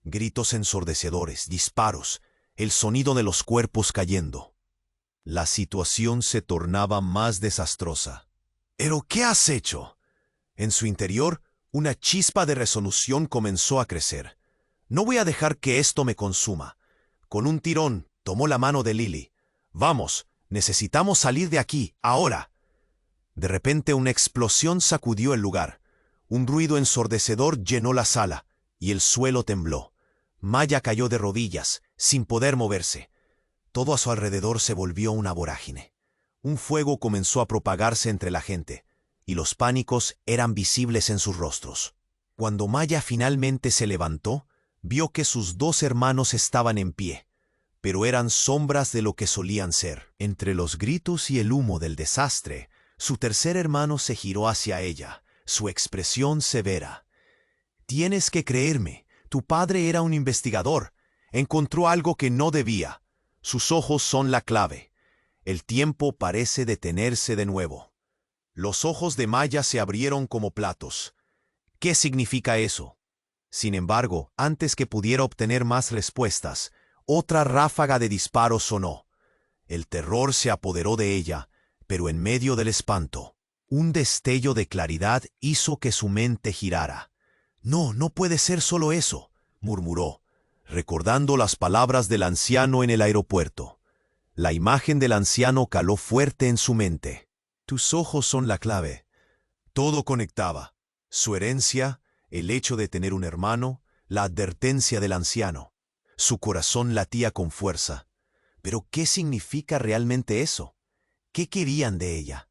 S1: Gritos ensordecedores, disparos, el sonido de los cuerpos cayendo. La situación se tornaba más desastrosa. ¿Pero qué has hecho? En su interior, una chispa de resolución comenzó a crecer. No voy a dejar que esto me consuma. Con un tirón, tomó la mano de Lily. Vamos, necesitamos salir de aquí, ahora. De repente una explosión sacudió el lugar. Un ruido ensordecedor llenó la sala, y el suelo tembló. Maya cayó de rodillas, sin poder moverse. Todo a su alrededor se volvió una vorágine. Un fuego comenzó a propagarse entre la gente, y los pánicos eran visibles en sus rostros. Cuando Maya finalmente se levantó, vio que sus dos hermanos estaban en pie, pero eran sombras de lo que solían ser. Entre los gritos y el humo del desastre, su tercer hermano se giró hacia ella, su expresión severa. «Tienes que creerme, tu padre era un investigador. Encontró algo que no debía. Sus ojos son la clave. El tiempo parece detenerse de nuevo». Los ojos de Maya se abrieron como platos. ¿Qué significa eso? Sin embargo, antes que pudiera obtener más respuestas, otra ráfaga de disparos sonó. El terror se apoderó de ella, pero en medio del espanto, un destello de claridad hizo que su mente girara. «No, no puede ser solo eso», murmuró, recordando las palabras del anciano en el aeropuerto. La imagen del anciano caló fuerte en su mente. Tus ojos son la clave. Todo conectaba. Su herencia, el hecho de tener un hermano, la advertencia del anciano. Su corazón latía con fuerza. ¿Pero qué significa realmente eso? ¿Qué querían de ella?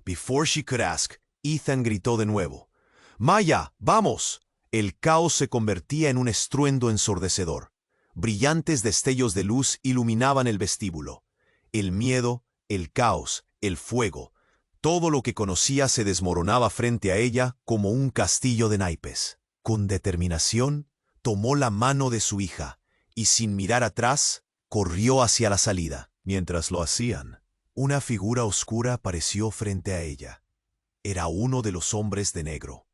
S1: Before she could ask, Ethan gritó de nuevo. «Maya, vamos». El caos se convertía en un estruendo ensordecedor. Brillantes destellos de luz iluminaban el vestíbulo. El miedo, el caos, el fuego. Todo lo que conocía se desmoronaba frente a ella como un castillo de naipes. Con determinación, tomó la mano de su hija y sin mirar atrás, corrió hacia la salida. Mientras lo hacían, una figura oscura apareció frente a ella. Era uno de los hombres de negro.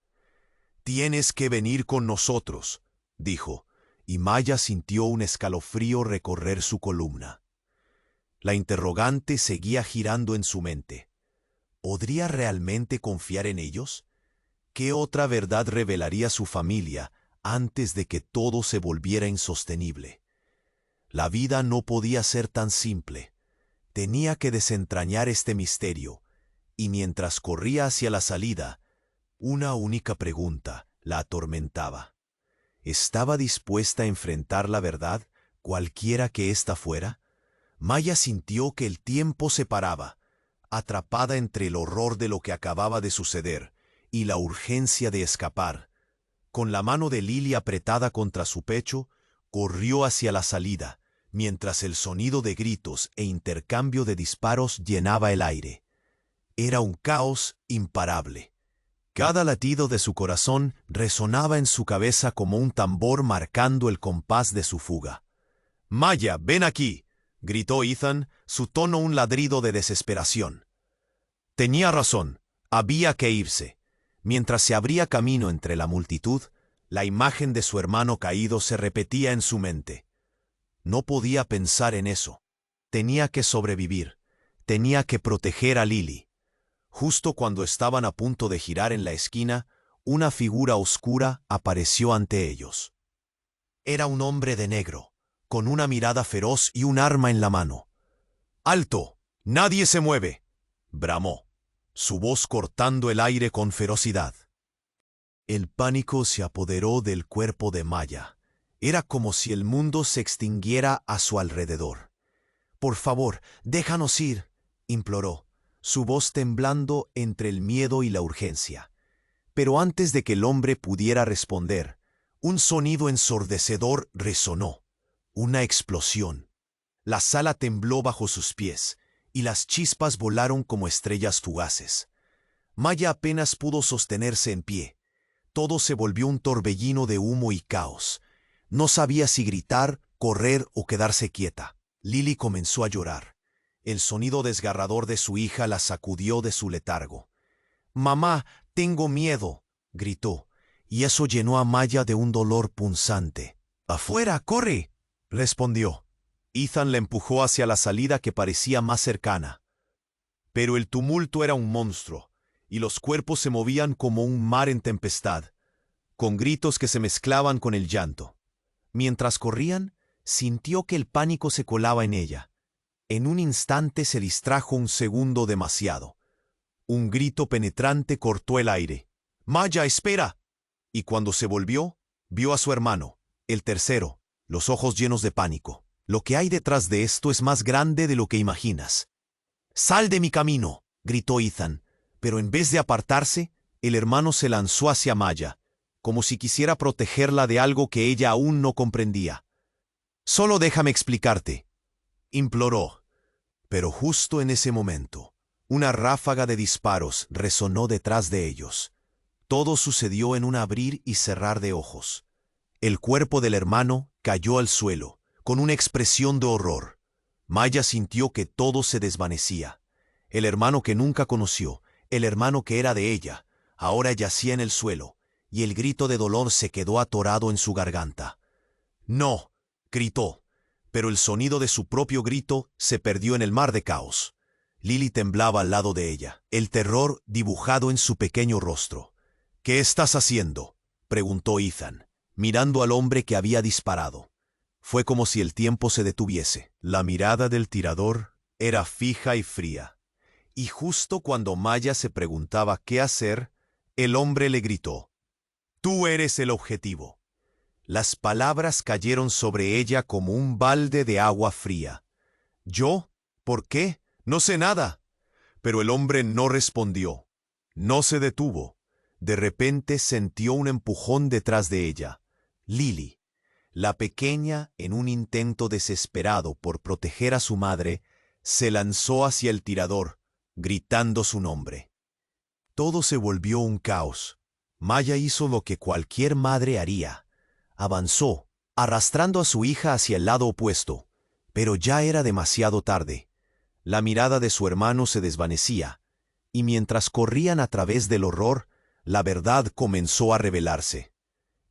S1: «Tienes que venir con nosotros», dijo, y Maya sintió un escalofrío recorrer su columna. La interrogante seguía girando en su mente. ¿Podría realmente confiar en ellos? ¿Qué otra verdad revelaría su familia antes de que todo se volviera insostenible? La vida no podía ser tan simple. Tenía que desentrañar este misterio, y mientras corría hacia la salida, una única pregunta la atormentaba. ¿Estaba dispuesta a enfrentar la verdad, cualquiera que ésta fuera? Maya sintió que el tiempo se paraba, atrapada entre el horror de lo que acababa de suceder y la urgencia de escapar. Con la mano de Lily apretada contra su pecho, corrió hacia la salida, mientras el sonido de gritos e intercambio de disparos llenaba el aire. Era un caos imparable. Cada latido de su corazón resonaba en su cabeza como un tambor marcando el compás de su fuga. «Maya, ven aquí», gritó Ethan, su tono un ladrido de desesperación. Tenía razón, había que irse. Mientras se abría camino entre la multitud, la imagen de su hermano caído se repetía en su mente. No podía pensar en eso. Tenía que sobrevivir. Tenía que proteger a Lily. Justo cuando estaban a punto de girar en la esquina, una figura oscura apareció ante ellos. Era un hombre de negro, con una mirada feroz y un arma en la mano. «¡Alto! ¡Nadie se mueve!», bramó, su voz cortando el aire con ferocidad. El pánico se apoderó del cuerpo de Maya. Era como si el mundo se extinguiera a su alrededor. «Por favor, déjanos ir», imploró, su voz temblando entre el miedo y la urgencia. Pero antes de que el hombre pudiera responder, un sonido ensordecedor resonó. Una explosión. La sala tembló bajo sus pies, y las chispas volaron como estrellas fugaces. Maya apenas pudo sostenerse en pie. Todo se volvió un torbellino de humo y caos. No sabía si gritar, correr o quedarse quieta. Lily comenzó a llorar. El sonido desgarrador de su hija la sacudió de su letargo. «Mamá, tengo miedo», gritó, y eso llenó a Maya de un dolor punzante. «¡Afuera, corre!», respondió. Ethan la empujó hacia la salida que parecía más cercana. Pero el tumulto era un monstruo, y los cuerpos se movían como un mar en tempestad, con gritos que se mezclaban con el llanto. Mientras corrían, sintió que el pánico se colaba en ella. En un instante se distrajo un segundo demasiado. Un grito penetrante cortó el aire. «¡Maya, espera!», y cuando se volvió, vio a su hermano, el tercero, los ojos llenos de pánico. «Lo que hay detrás de esto es más grande de lo que imaginas». «¡Sal de mi camino!», gritó Ethan, pero en vez de apartarse, el hermano se lanzó hacia Maya, como si quisiera protegerla de algo que ella aún no comprendía. «Solo déjame explicarte», imploró. Pero justo en ese momento, una ráfaga de disparos resonó detrás de ellos. Todo sucedió en un abrir y cerrar de ojos. El cuerpo del hermano cayó al suelo, con una expresión de horror. Maya sintió que todo se desvanecía. El hermano que nunca conoció, el hermano que era de ella, ahora yacía en el suelo, y el grito de dolor se quedó atorado en su garganta. «No», gritó, pero el sonido de su propio grito se perdió en el mar de caos. Lily temblaba al lado de ella, el terror dibujado en su pequeño rostro. «¿Qué estás haciendo?», preguntó Ethan, mirando al hombre que había disparado. Fue como si el tiempo se detuviese. La mirada del tirador era fija y fría. Y justo cuando Maya se preguntaba qué hacer, el hombre le gritó: «Tú eres el objetivo». Las palabras cayeron sobre ella como un balde de agua fría. «¿Yo? ¿Por qué? No sé nada». Pero el hombre no respondió. No se detuvo. De repente sintió un empujón detrás de ella. Lily, la pequeña, en un intento desesperado por proteger a su madre, se lanzó hacia el tirador, gritando su nombre. Todo se volvió un caos. Maya hizo lo que cualquier madre haría. Avanzó, arrastrando a su hija hacia el lado opuesto, pero ya era demasiado tarde. La mirada de su hermano se desvanecía, y mientras corrían a través del horror, la verdad comenzó a revelarse.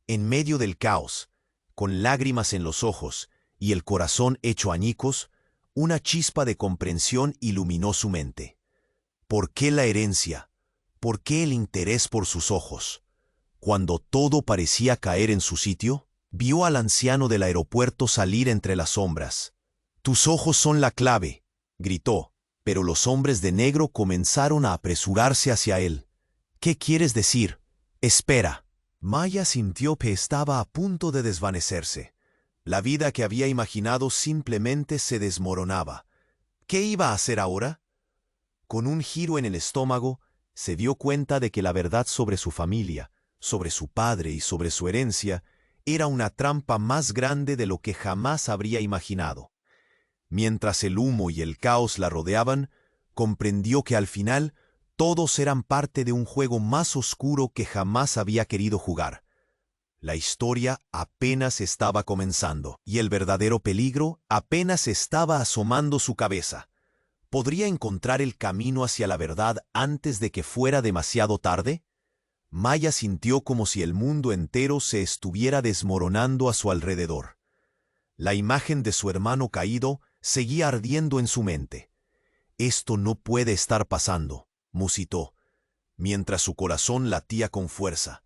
S1: En medio del caos, con lágrimas en los ojos y el corazón hecho añicos, una chispa de comprensión iluminó su mente. ¿Por qué la herencia? ¿Por qué el interés por sus ojos? Cuando todo parecía caer en su sitio, vio al anciano del aeropuerto salir entre las sombras. «Tus ojos son la clave», gritó, pero los hombres de negro comenzaron a apresurarse hacia él. «¿Qué quieres decir? Espera». Maya sintió que estaba a punto de desvanecerse. La vida que había imaginado simplemente se desmoronaba. ¿Qué iba a hacer ahora? Con un giro en el estómago, se dio cuenta de que la verdad sobre su familia, sobre su padre y sobre su herencia, era una trampa más grande de lo que jamás habría imaginado. Mientras el humo y el caos la rodeaban, comprendió que al final todos eran parte de un juego más oscuro que jamás había querido jugar. La historia apenas estaba comenzando, y el verdadero peligro apenas estaba asomando su cabeza. ¿Podría encontrar el camino hacia la verdad antes de que fuera demasiado tarde? Maya sintió como si el mundo entero se estuviera desmoronando a su alrededor. La imagen de su hermano caído seguía ardiendo en su mente. «Esto no puede estar pasando», musitó, mientras su corazón latía con fuerza.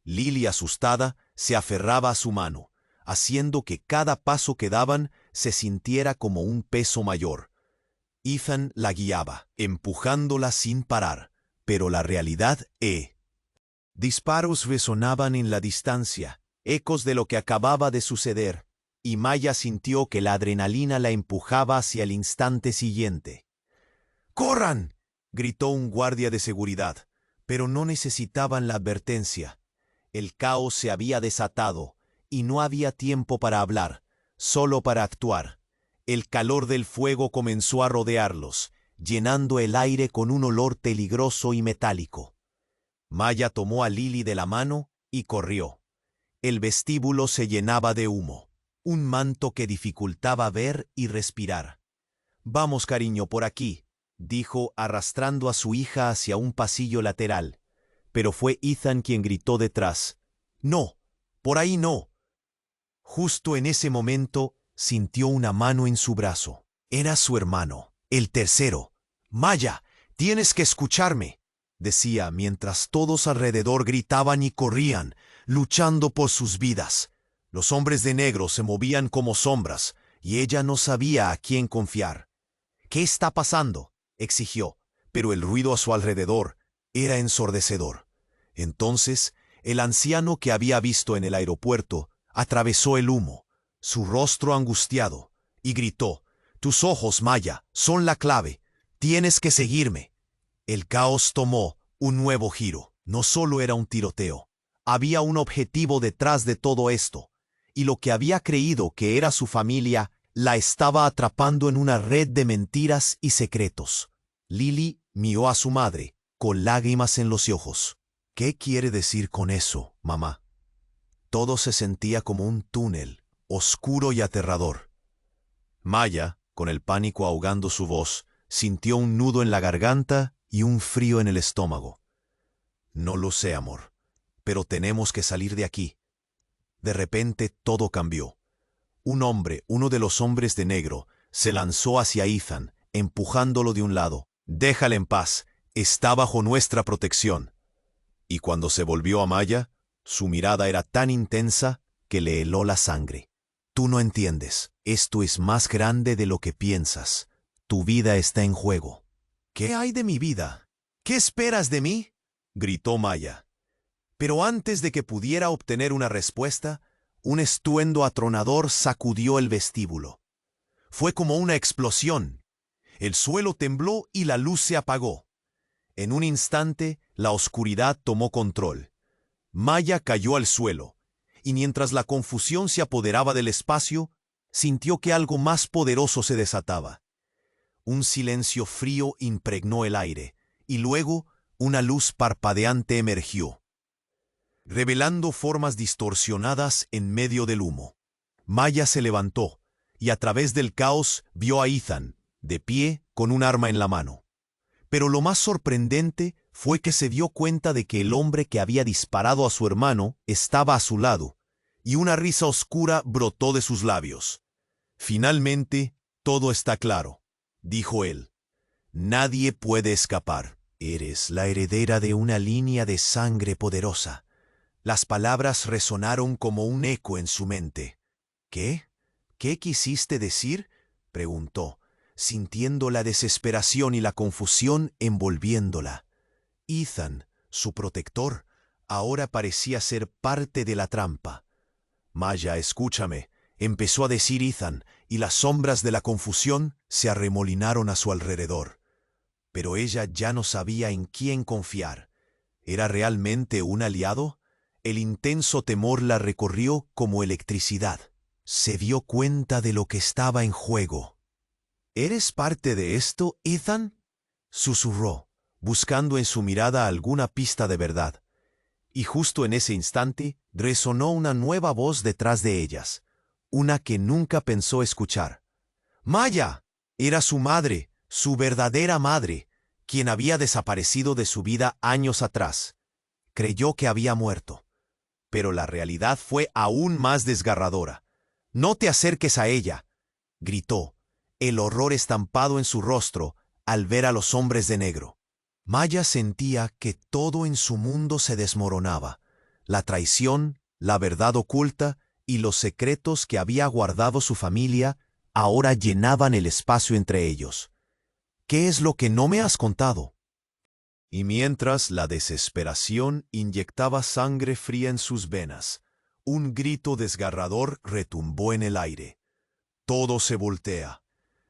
S1: Lily, asustada, se aferraba a su mano, haciendo que cada paso que daban se sintiera como un peso mayor. Ethan la guiaba, empujándola sin parar, pero la realidad Disparos resonaban en la distancia, ecos de lo que acababa de suceder, y Maya sintió que la adrenalina la empujaba hacia el instante siguiente. ¡Corran!, gritó un guardia de seguridad, pero no necesitaban la advertencia. El caos se había desatado, y no había tiempo para hablar, solo para actuar. El calor del fuego comenzó a rodearlos, llenando el aire con un olor peligroso y metálico. Maya tomó a Lily de la mano y corrió. El vestíbulo se llenaba de humo, un manto que dificultaba ver y respirar. «Vamos, cariño, por aquí», dijo arrastrando a su hija hacia un pasillo lateral. Pero fue Ethan quien gritó detrás: «No, por ahí no». Justo en ese momento sintió una mano en su brazo. Era su hermano, el tercero. «Maya, tienes que escucharme», decía mientras todos alrededor gritaban y corrían, luchando por sus vidas. Los hombres de negro se movían como sombras, y ella no sabía a quién confiar. «¿Qué está pasando?», exigió, pero el ruido a su alrededor era ensordecedor. Entonces, el anciano que había visto en el aeropuerto atravesó el humo, su rostro angustiado, y gritó: «Tus ojos, Maya, son la clave. Tienes que seguirme». El caos tomó un nuevo giro. No solo era un tiroteo. Había un objetivo detrás de todo esto, y lo que había creído que era su familia la estaba atrapando en una red de mentiras y secretos. Lily miró a su madre, con lágrimas en los ojos. «¿Qué quiere decir con eso, mamá?». Todo se sentía como un túnel, oscuro y aterrador. Maya, con el pánico ahogando su voz, sintió un nudo en la garganta y un frío en el estómago. «No lo sé, amor, pero tenemos que salir de aquí». De repente todo cambió. Un hombre, uno de los hombres de negro, se lanzó hacia Ethan, empujándolo de un lado. «Déjala en paz, está bajo nuestra protección». Y cuando se volvió a Maya, su mirada era tan intensa que le heló la sangre. «Tú no entiendes, esto es más grande de lo que piensas. Tu vida está en juego». «¿Qué hay de mi vida? ¿Qué esperas de mí?», gritó Maya. Pero antes de que pudiera obtener una respuesta, un estruendo atronador sacudió el vestíbulo. Fue como una explosión. El suelo tembló y la luz se apagó. En un instante, la oscuridad tomó control. Maya cayó al suelo, y mientras la confusión se apoderaba del espacio, sintió que algo más poderoso se desataba. Un silencio frío impregnó el aire, y luego una luz parpadeante emergió, revelando formas distorsionadas en medio del humo. Maya se levantó, y a través del caos vio a Ethan, de pie, con un arma en la mano. Pero lo más sorprendente fue que se dio cuenta de que el hombre que había disparado a su hermano estaba a su lado, y una risa oscura brotó de sus labios. «Finalmente, todo está claro», dijo él. «Nadie puede escapar. Eres la heredera de una línea de sangre poderosa». Las palabras resonaron como un eco en su mente. «¿Qué? ¿Qué quisiste decir?», preguntó, sintiendo la desesperación y la confusión envolviéndola. Ethan, su protector, ahora parecía ser parte de la trampa. «Maya, escúchame», empezó a decir Ethan, y las sombras de la confusión se arremolinaron a su alrededor. Pero ella ya no sabía en quién confiar. ¿Era realmente un aliado? El intenso temor la recorrió como electricidad. Se dio cuenta de lo que estaba en juego. ¿Eres parte de esto, Ethan? Susurró, buscando en su mirada alguna pista de verdad. Y justo en ese instante resonó una nueva voz detrás de ellas, una que nunca pensó escuchar. ¡Maya! Era su madre, su verdadera madre, quien había desaparecido de su vida años atrás. Creyó que había muerto. Pero la realidad fue aún más desgarradora. «No te acerques a ella», gritó, el horror estampado en su rostro al ver a los hombres de negro. Maya sentía que todo en su mundo se desmoronaba. La traición, la verdad oculta y los secretos que había guardado su familia ahora llenaban el espacio entre ellos. «¿Qué es lo que no me has contado?». Y mientras la desesperación inyectaba sangre fría en sus venas, un grito desgarrador retumbó en el aire. Todo se voltea.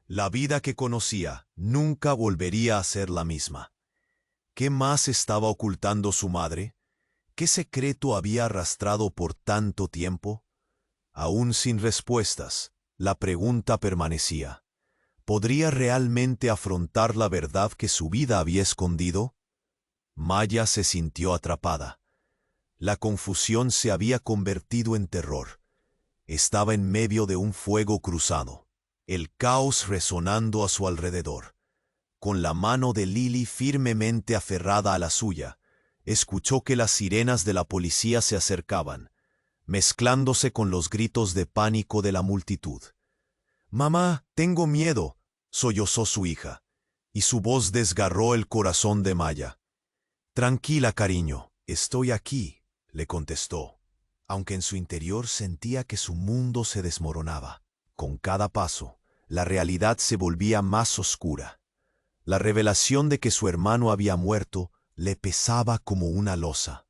S1: La vida que conocía nunca volvería a ser la misma. ¿Qué más estaba ocultando su madre? ¿Qué secreto había arrastrado por tanto tiempo? Aún sin respuestas, la pregunta permanecía. ¿Podría realmente afrontar la verdad que su vida había escondido? Maya se sintió atrapada. La confusión se había convertido en terror. Estaba en medio de un fuego cruzado, el caos resonando a su alrededor. Con la mano de Lily firmemente aferrada a la suya, escuchó que las sirenas de la policía se acercaban, mezclándose con los gritos de pánico de la multitud. «Mamá, tengo miedo», sollozó su hija, y su voz desgarró el corazón de Maya. «Tranquila, cariño, estoy aquí», le contestó, aunque en su interior sentía que su mundo se desmoronaba. Con cada paso, la realidad se volvía más oscura. La revelación de que su hermano había muerto le pesaba como una losa.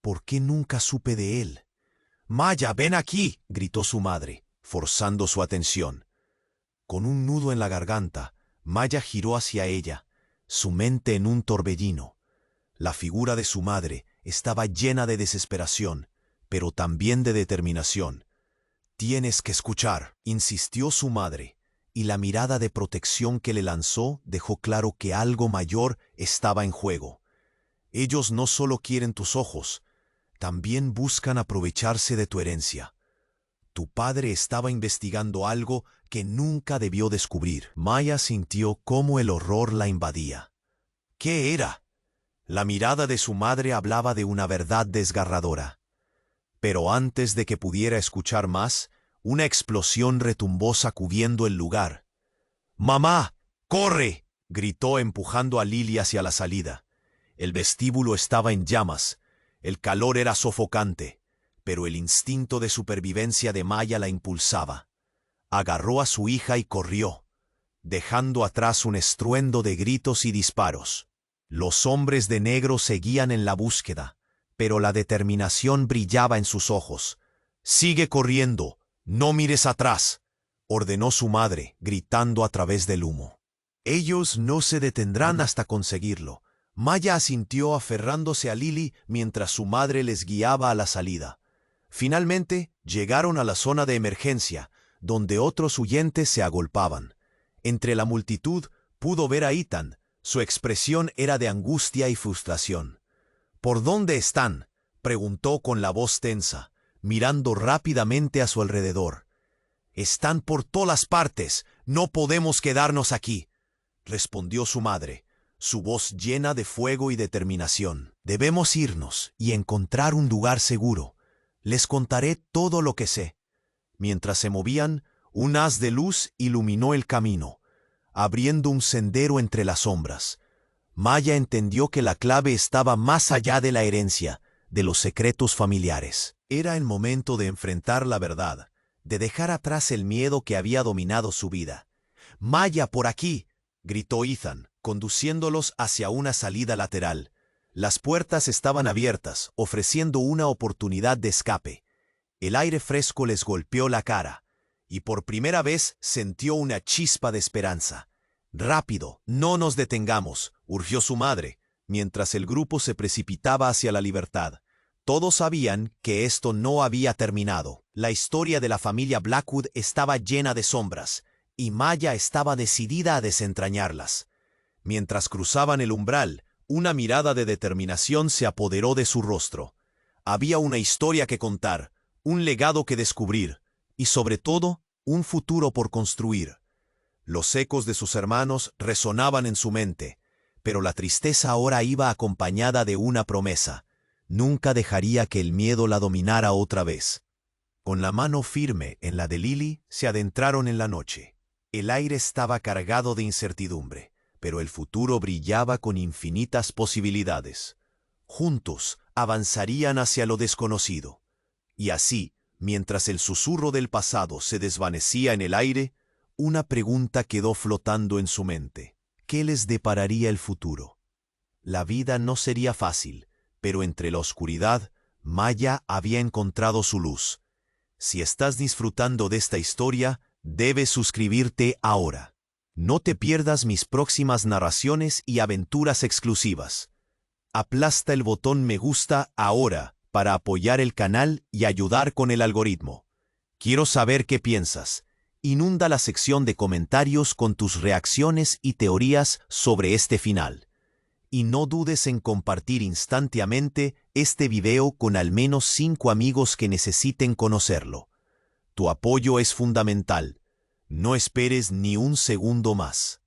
S1: ¿Por qué nunca supe de él? «Maya, ven aquí», gritó su madre, forzando su atención. Con un nudo en la garganta, Maya giró hacia ella, su mente en un torbellino. La figura de su madre estaba llena de desesperación, pero también de determinación. «Tienes que escuchar», insistió su madre, y la mirada de protección que le lanzó dejó claro que algo mayor estaba en juego. «Ellos no solo quieren tus ojos, también buscan aprovecharse de tu herencia. Tu padre estaba investigando algo que nunca debió descubrir». Maya sintió cómo el horror la invadía. ¿Qué era? La mirada de su madre hablaba de una verdad desgarradora. Pero antes de que pudiera escuchar más, una explosión retumbó sacudiendo el lugar. «¡Mamá! ¡Corre!», gritó empujando a Lily hacia la salida. El vestíbulo estaba en llamas. El calor era sofocante, pero el instinto de supervivencia de Maya la impulsaba. Agarró a su hija y corrió, dejando atrás un estruendo de gritos y disparos. Los hombres de negro seguían en la búsqueda, pero la determinación brillaba en sus ojos. «Sigue corriendo, no mires atrás», ordenó su madre, gritando a través del humo. «Ellos no se detendrán hasta conseguirlo». Maya asintió aferrándose a Lily mientras su madre les guiaba a la salida. Finalmente, llegaron a la zona de emergencia, donde otros huyentes se agolpaban. Entre la multitud pudo ver a Ethan. Su expresión era de angustia y frustración. «¿Por dónde están?», preguntó con la voz tensa, mirando rápidamente a su alrededor. «Están por todas partes. No podemos quedarnos aquí», respondió su madre, su voz llena de fuego y determinación. «Debemos irnos y encontrar un lugar seguro. Les contaré todo lo que sé». Mientras se movían, un haz de luz iluminó el camino, abriendo un sendero entre las sombras. Maya entendió que la clave estaba más allá de la herencia, de los secretos familiares. Era el momento de enfrentar la verdad, de dejar atrás el miedo que había dominado su vida. «Maya, por aquí», gritó Ethan, conduciéndolos hacia una salida lateral. Las puertas estaban abiertas, ofreciendo una oportunidad de escape. El aire fresco les golpeó la cara, y por primera vez sintió una chispa de esperanza. «Rápido, no nos detengamos», urgió su madre, mientras el grupo se precipitaba hacia la libertad. Todos sabían que esto no había terminado. La historia de la familia Blackwood estaba llena de sombras, y Maya estaba decidida a desentrañarlas. Mientras cruzaban el umbral, una mirada de determinación se apoderó de su rostro. Había una historia que contar, un legado que descubrir, y sobre todo, un futuro por construir. Los ecos de sus hermanos resonaban en su mente, pero la tristeza ahora iba acompañada de una promesa. Nunca dejaría que el miedo la dominara otra vez. Con la mano firme en la de Lily, se adentraron en la noche. El aire estaba cargado de incertidumbre, pero el futuro brillaba con infinitas posibilidades. Juntos avanzarían hacia lo desconocido. Y así, mientras el susurro del pasado se desvanecía en el aire, una pregunta quedó flotando en su mente. ¿Qué les depararía el futuro? La vida no sería fácil, pero entre la oscuridad, Maya había encontrado su luz. Si estás disfrutando de esta historia, debes suscribirte ahora. No te pierdas mis próximas narraciones y aventuras exclusivas. Aplasta el botón me gusta ahora para apoyar el canal y ayudar con el algoritmo. Quiero saber qué piensas. Inunda la sección de comentarios con tus reacciones y teorías sobre este final. Y no dudes en compartir instantáneamente este video con al menos 5 amigos que necesiten conocerlo. Tu apoyo es fundamental. No esperes ni un segundo más.